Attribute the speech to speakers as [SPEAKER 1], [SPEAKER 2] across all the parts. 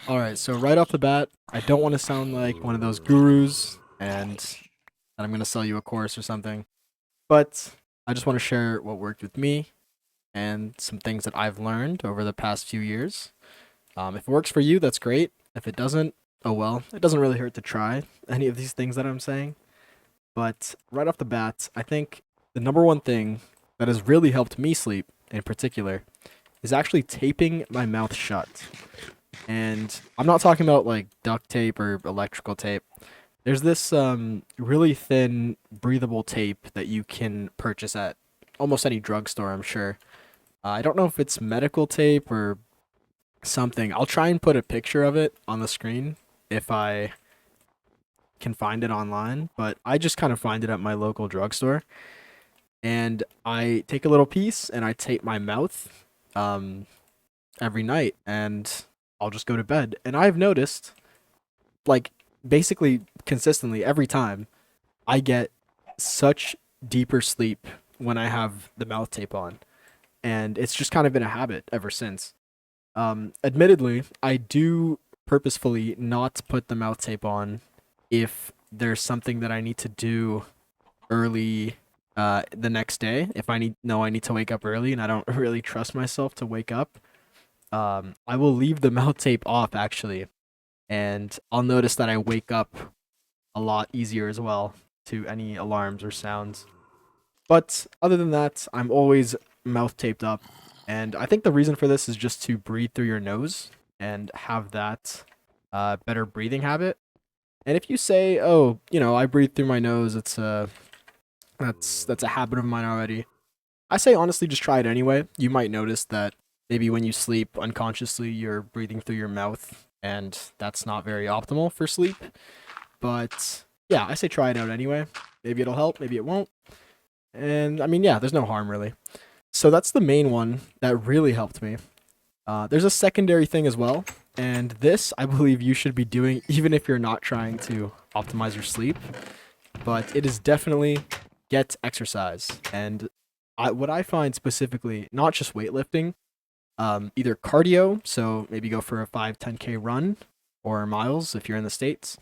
[SPEAKER 1] All right, so right off the bat, I don't want to sound like one of those gurus and that I'm going to sell you a course or something, but I just want to share what worked with me and some things that I've learned over the past few years. If it works for you, that's great. If it doesn't, oh well, it doesn't really hurt to try any of these things that I'm saying. But right off the bat, I think the number one thing that has really helped me sleep in particular is actually taping my mouth shut. And I'm not talking about like duct tape or electrical tape. There's this really thin breathable tape that you can purchase at almost any drugstore, I'm sure. I don't know if it's medical tape or something. I'll try and put a picture of it on the screen if I can find it online, but I just kind of find it at my local drugstore. And I take a little piece and I tape my mouth um, every night and I'll just go to bed. And I've noticed, like, basically consistently every time, I get such deeper sleep when I have the mouth tape on. And it's just kind of been a habit ever since. Admittedly, I do purposefully not put the mouth tape on if there's something that I need to do early the next day. If I need to wake up early and I don't really trust myself to wake up, I will leave the mouth tape off actually, and I'll notice that I wake up a lot easier as well to any alarms or sounds. But other than that, I'm always mouth taped up. And I think the reason for this is just to breathe through your nose and have that better breathing habit. And if you say, "Oh, I breathe through my nose," that's a habit of mine already. I say honestly, just try it anyway. You might notice that maybe when you sleep unconsciously, you're breathing through your mouth, and that's not very optimal for sleep. But yeah, I say try it out anyway. Maybe it'll help, maybe it won't. And I mean, yeah, there's no harm really. So that's the main one that really helped me. There's a secondary thing as well, and this I believe you should be doing even if you're not trying to optimize your sleep. But it is definitely get exercise. And what I find specifically, not just weightlifting, either cardio, so maybe go for a 5-10K run or miles if you're in the States,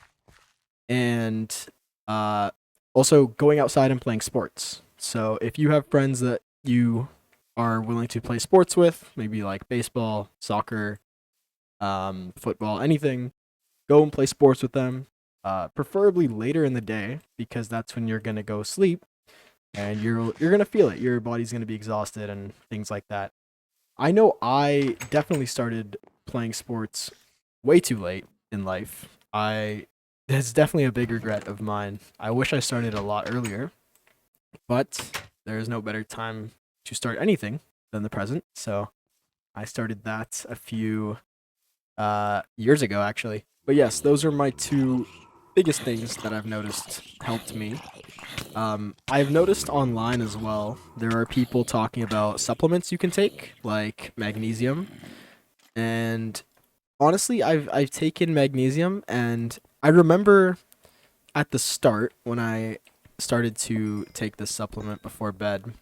[SPEAKER 1] and uh, also going outside and playing sports. So if you have friends that you are willing to play sports with, maybe like baseball, soccer, football, anything, go and play sports with them. Preferably later in the day because that's when you're gonna go sleep and you're gonna feel it. Your body's gonna be exhausted and things like that. I know I definitely started playing sports way too late in life. I That's definitely a big regret of mine. I wish I started a lot earlier, but there is no better time to start anything than the present. So I started that a few years ago actually. But yes, those are my two biggest things that I've noticed helped me. I've noticed online as well, there are people talking about supplements you can take, like magnesium. And honestly, I've taken magnesium, and I remember at the start when I started to take this supplement before bed,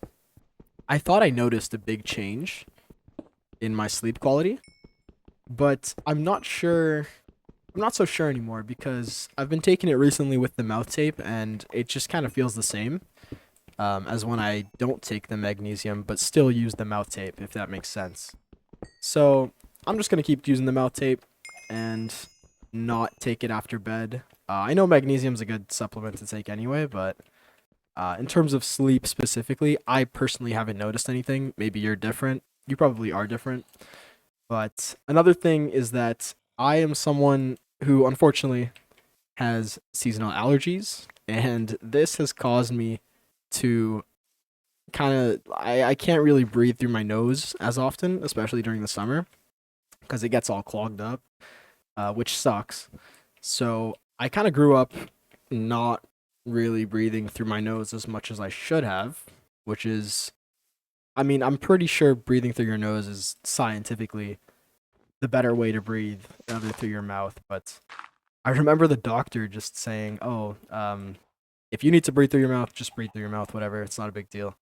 [SPEAKER 1] I thought I noticed a big change in my sleep quality, but I'm not so sure anymore because I've been taking it recently with the mouth tape, and it just kind of feels the same as when I don't take the magnesium but still use the mouth tape, if that makes sense. So I'm just gonna keep using the mouth tape and not take it after bed. I know magnesium's a good supplement to take anyway, but in terms of sleep specifically, I personally haven't noticed anything. Maybe you're different. You probably are different. But another thing is that I am someone who unfortunately has seasonal allergies, and this has caused me to I can't really breathe through my nose as often, especially during the summer, because it gets all clogged up, which sucks. So I kind of grew up not really breathing through my nose as much as I should have, which is, I mean, I'm pretty sure breathing through your nose is scientifically the better way to breathe other through your mouth. But I remember the doctor just saying, "Oh, if you need to breathe through your mouth, just breathe through your mouth. Whatever, it's not a big deal."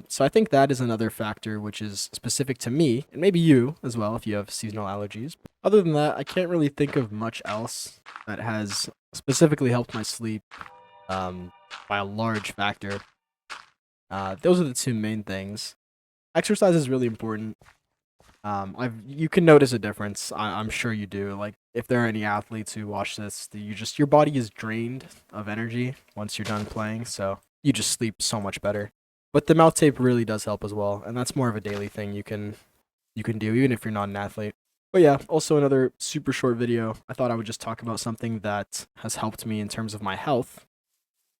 [SPEAKER 1] So I think that is another factor which is specific to me, and maybe you as well if you have seasonal allergies. Other than that, I can't really think of much else that has specifically helped my sleep by a large factor. Those are the two main things. Exercise is really important. You can notice a difference. I'm sure you do. Like if there are any athletes who watch this, your body is drained of energy once you're done playing, so you just sleep so much better. But the mouth tape really does help as well, and that's more of a daily thing you can do even if you're not an athlete. But yeah, also another super short video. I thought I would just talk about something that has helped me in terms of my health,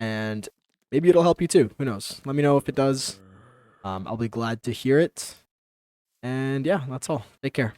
[SPEAKER 1] and maybe it'll help you too. Who knows? Let me know if it does. I'll be glad to hear it. And yeah, that's all. Take care.